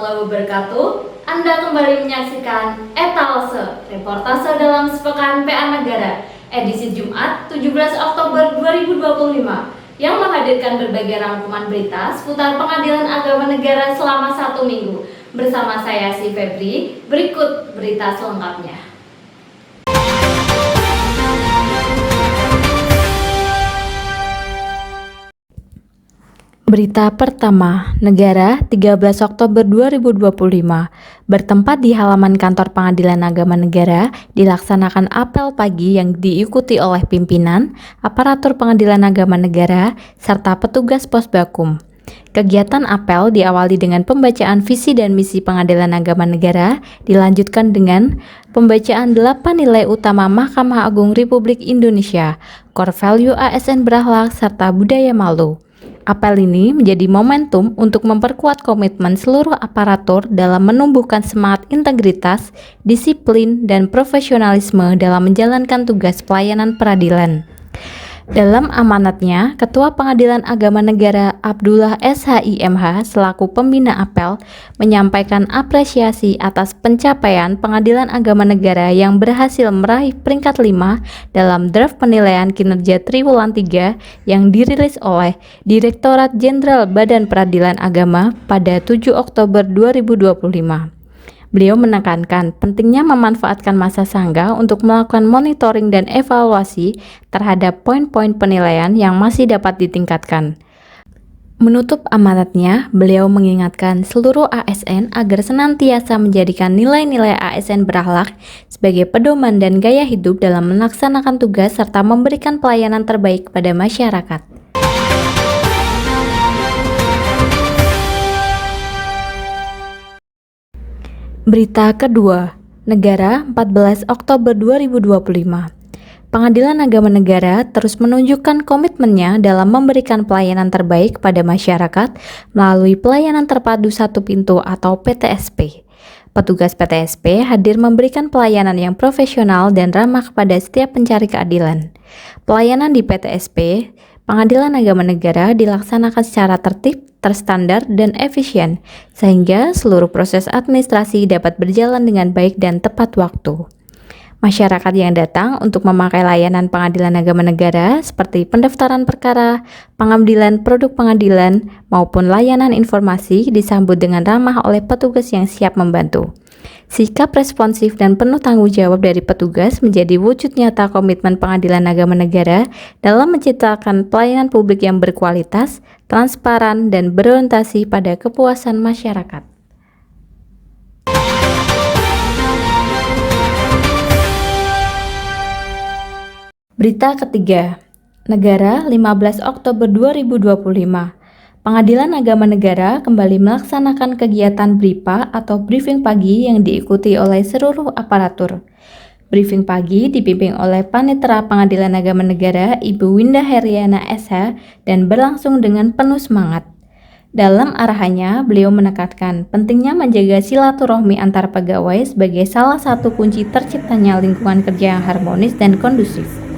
warahmatullahi wabarakatuh. Anda kembali menyaksikan Etalse, reportase dalam sepekan PA Negara, edisi Jumat 17 Oktober 2025, yang menghadirkan berbagai rangkuman berita seputar pengadilan agama negara selama 1 minggu. Bersama saya si Febri, berikut berita selengkapnya. Berita pertama, Negara 13 Oktober 2025, bertempat di halaman kantor Pengadilan Agama Negara, dilaksanakan apel pagi yang diikuti oleh pimpinan, aparatur Pengadilan Agama Negara, serta petugas Posbakum. Kegiatan apel diawali dengan pembacaan visi dan misi Pengadilan Agama Negara, dilanjutkan dengan pembacaan 8 nilai utama Mahkamah Agung Republik Indonesia, core value ASN berakhlak, serta budaya malu. Apel ini menjadi momentum untuk memperkuat komitmen seluruh aparatur dalam menumbuhkan semangat integritas, disiplin, dan profesionalisme dalam menjalankan tugas pelayanan peradilan. Dalam amanatnya, Ketua Pengadilan Agama Negara Abdullah SHIMH selaku pembina apel menyampaikan apresiasi atas pencapaian Pengadilan Agama Negara yang berhasil meraih peringkat 5 dalam draft penilaian kinerja Triwulan 3 yang dirilis oleh Direktorat Jenderal Badan Peradilan Agama pada 7 Oktober 2025. Beliau menekankan pentingnya memanfaatkan masa sangga untuk melakukan monitoring dan evaluasi terhadap poin-poin penilaian yang masih dapat ditingkatkan. Menutup amanatnya, beliau mengingatkan seluruh ASN agar senantiasa menjadikan nilai-nilai ASN berakhlak sebagai pedoman dan gaya hidup dalam melaksanakan tugas serta memberikan pelayanan terbaik kepada masyarakat. Berita kedua, Negara 14 Oktober 2025. Pengadilan Agama Negara terus menunjukkan komitmennya dalam memberikan pelayanan terbaik pada masyarakat melalui pelayanan terpadu satu pintu atau PTSP. Petugas PTSP hadir memberikan pelayanan yang profesional dan ramah kepada setiap pencari keadilan. Pelayanan di PTSP, Pengadilan Agama Negara dilaksanakan secara tertib, terstandar, dan efisien, sehingga seluruh proses administrasi dapat berjalan dengan baik dan tepat waktu. Masyarakat yang datang untuk memakai layanan Pengadilan Agama Negara seperti pendaftaran perkara, pengambilan produk pengadilan, maupun layanan informasi disambut dengan ramah oleh petugas yang siap membantu. Sikap responsif dan penuh tanggung jawab dari petugas menjadi wujud nyata komitmen Pengadilan Agama Negara dalam menciptakan pelayanan publik yang berkualitas, transparan, dan berorientasi pada kepuasan masyarakat. Berita ketiga, Negara 15 Oktober 2025. Pengadilan Agama Negara kembali melaksanakan kegiatan BRIPA atau briefing pagi yang diikuti oleh seluruh aparatur. Briefing pagi dipimpin oleh Panitera Pengadilan Agama Negara Ibu Winda Heriana SH dan berlangsung dengan penuh semangat. Dalam arahannya, beliau menekankan pentingnya menjaga silaturahmi antar pegawai sebagai salah satu kunci terciptanya lingkungan kerja yang harmonis dan kondusif.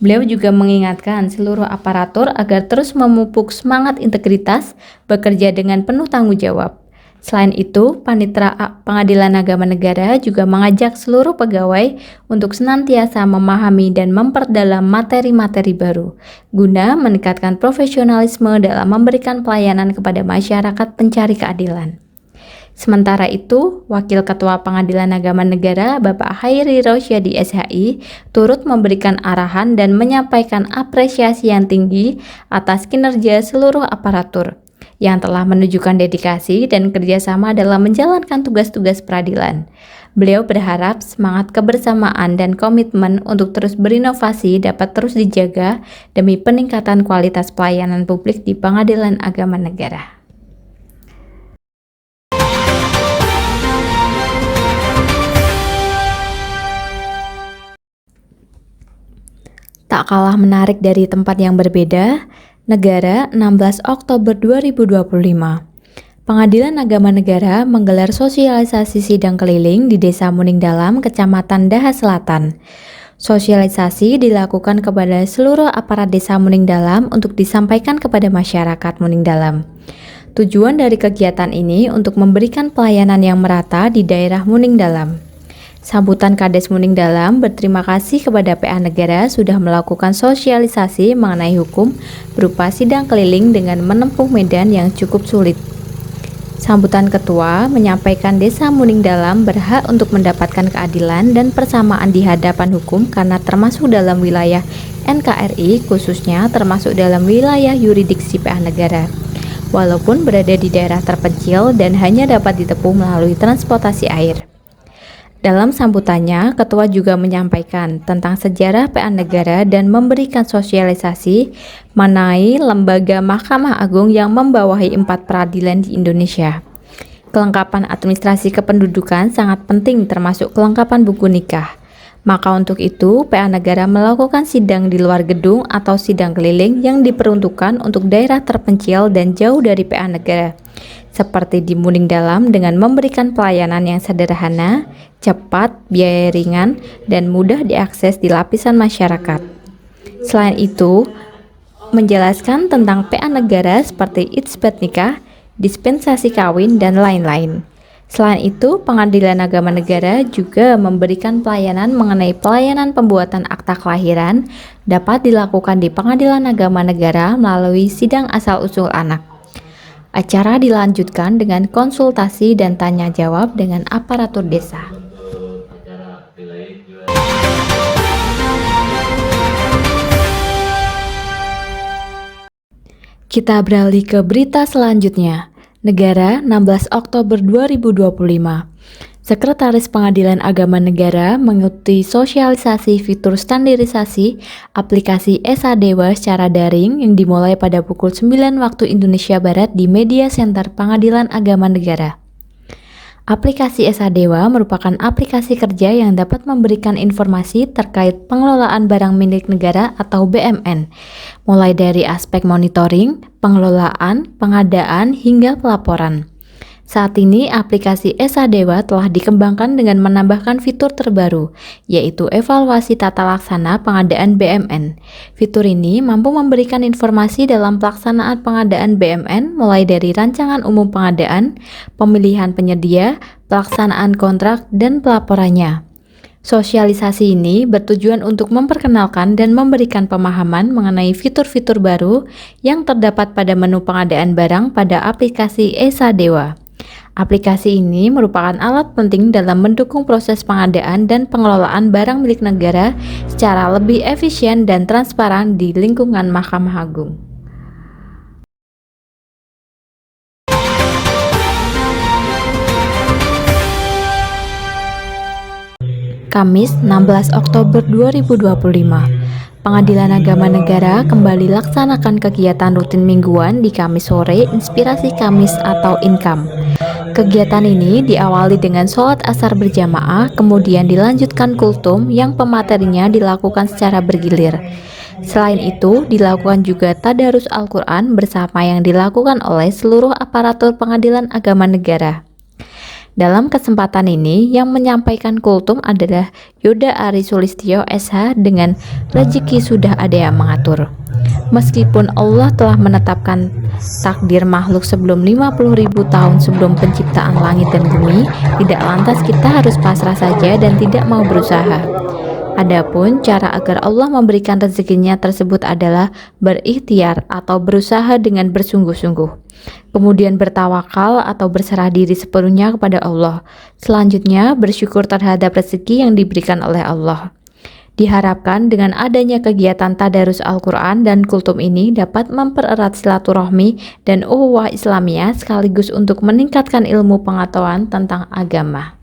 Beliau juga mengingatkan seluruh aparatur agar terus memupuk semangat integritas, bekerja dengan penuh tanggung jawab. Selain itu, Panitera Pengadilan Agama Negara juga mengajak seluruh pegawai untuk senantiasa memahami dan memperdalam materi-materi baru, guna meningkatkan profesionalisme dalam memberikan pelayanan kepada masyarakat pencari keadilan. Sementara itu, Wakil Ketua Pengadilan Agama Negara Bapak Hairi Rosyadi SHI turut memberikan arahan dan menyampaikan apresiasi yang tinggi atas kinerja seluruh aparatur yang telah menunjukkan dedikasi dan kerjasama dalam menjalankan tugas-tugas peradilan. Beliau berharap semangat kebersamaan dan komitmen untuk terus berinovasi dapat terus dijaga demi peningkatan kualitas pelayanan publik di Pengadilan Agama Negara. Tak kalah menarik dari tempat yang berbeda, Negara 16 Oktober 2025. Pengadilan Agama Negara menggelar sosialisasi sidang keliling di Desa Muning Dalam, Kecamatan Daha Selatan. Sosialisasi dilakukan kepada seluruh aparat Desa Muning Dalam untuk disampaikan kepada masyarakat Muning Dalam. Tujuan dari kegiatan ini untuk memberikan pelayanan yang merata di daerah Muning Dalam. Sambutan Kades Muning Dalam berterima kasih kepada PA Negara sudah melakukan sosialisasi mengenai hukum berupa sidang keliling dengan menempuh medan yang cukup sulit. Sambutan Ketua menyampaikan Desa Muning Dalam berhak untuk mendapatkan keadilan dan persamaan di hadapan hukum karena termasuk dalam wilayah NKRI, khususnya termasuk dalam wilayah yurisdiksi PA Negara. Walaupun berada di daerah terpencil dan hanya dapat ditempuh melalui transportasi air. Dalam sambutannya, Ketua juga menyampaikan tentang sejarah PA Negara dan memberikan sosialisasi mengenai lembaga Mahkamah Agung yang membawahi 4 peradilan di Indonesia. Kelengkapan administrasi kependudukan sangat penting termasuk kelengkapan buku nikah. Maka untuk itu, PA Negara melakukan sidang di luar gedung atau sidang keliling yang diperuntukkan untuk daerah terpencil dan jauh dari PA Negara, seperti di Muning Dalam dengan memberikan pelayanan yang sederhana, cepat, biaya ringan, dan mudah diakses di lapisan masyarakat. Selain itu, menjelaskan tentang PA Negara seperti isbat nikah, dispensasi kawin, dan lain-lain. Selain itu, Pengadilan Agama Negara juga memberikan pelayanan mengenai pelayanan pembuatan akta kelahiran dapat dilakukan di Pengadilan Agama Negara melalui sidang asal-usul anak. Acara dilanjutkan dengan konsultasi dan tanya jawab dengan aparatur desa. Kita beralih ke berita selanjutnya. Negara 16 Oktober 2025. Sekretaris Pengadilan Agama Negara mengikuti sosialisasi fitur standarisasi aplikasi Esa Dewa secara daring yang dimulai pada pukul 9 waktu Indonesia Barat di Media Center Pengadilan Agama Negara. Aplikasi Esa Dewa merupakan aplikasi kerja yang dapat memberikan informasi terkait pengelolaan barang milik negara atau BMN, mulai dari aspek monitoring, pengelolaan, pengadaan, hingga pelaporan. Saat ini, aplikasi Esa Dewa telah dikembangkan dengan menambahkan fitur terbaru, yaitu evaluasi tata laksana pengadaan BMN. Fitur ini mampu memberikan informasi dalam pelaksanaan pengadaan BMN mulai dari rancangan umum pengadaan, pemilihan penyedia, pelaksanaan kontrak, dan pelaporannya. Sosialisasi ini bertujuan untuk memperkenalkan dan memberikan pemahaman mengenai fitur-fitur baru yang terdapat pada menu pengadaan barang pada aplikasi Esa Dewa. Aplikasi ini merupakan alat penting dalam mendukung proses pengadaan dan pengelolaan barang milik negara secara lebih efisien dan transparan di lingkungan Mahkamah Agung. Kamis 16 Oktober 2025. Pengadilan Agama Negara kembali laksanakan kegiatan rutin mingguan di Kamis sore Inspirasi Kamis atau Inkam. Kegiatan ini diawali dengan sholat asar berjamaah, kemudian dilanjutkan kultum yang pematerinya dilakukan secara bergilir. Selain itu, dilakukan juga tadarus Al-Quran bersama yang dilakukan oleh seluruh aparatur Pengadilan Agama Negara. Dalam kesempatan ini, yang menyampaikan kultum adalah Yoda Ari Sulistyo SH dengan rezeki sudah ada yang mengatur. Meskipun Allah telah menetapkan takdir makhluk sebelum 50.000 tahun sebelum penciptaan langit dan bumi, tidak lantas kita harus pasrah saja dan tidak mau berusaha. Adapun cara agar Allah memberikan rezekinya tersebut adalah berikhtiar atau berusaha dengan bersungguh-sungguh. Kemudian bertawakal atau berserah diri sepenuhnya kepada Allah. Selanjutnya bersyukur terhadap rezeki yang diberikan oleh Allah. Diharapkan dengan adanya kegiatan tadarus Al-Quran dan kultum ini dapat mempererat silaturahmi dan ukhuwah Islamiyah sekaligus untuk meningkatkan ilmu pengetahuan tentang agama.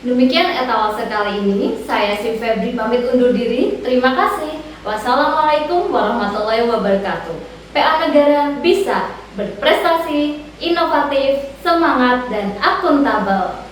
Demikian etalase kali ini. Saya Si Febri pamit undur diri. Terima kasih. Wassalamualaikum warahmatullahi wabarakatuh. PA Negara bisa berprestasi, inovatif, semangat, dan akuntabel.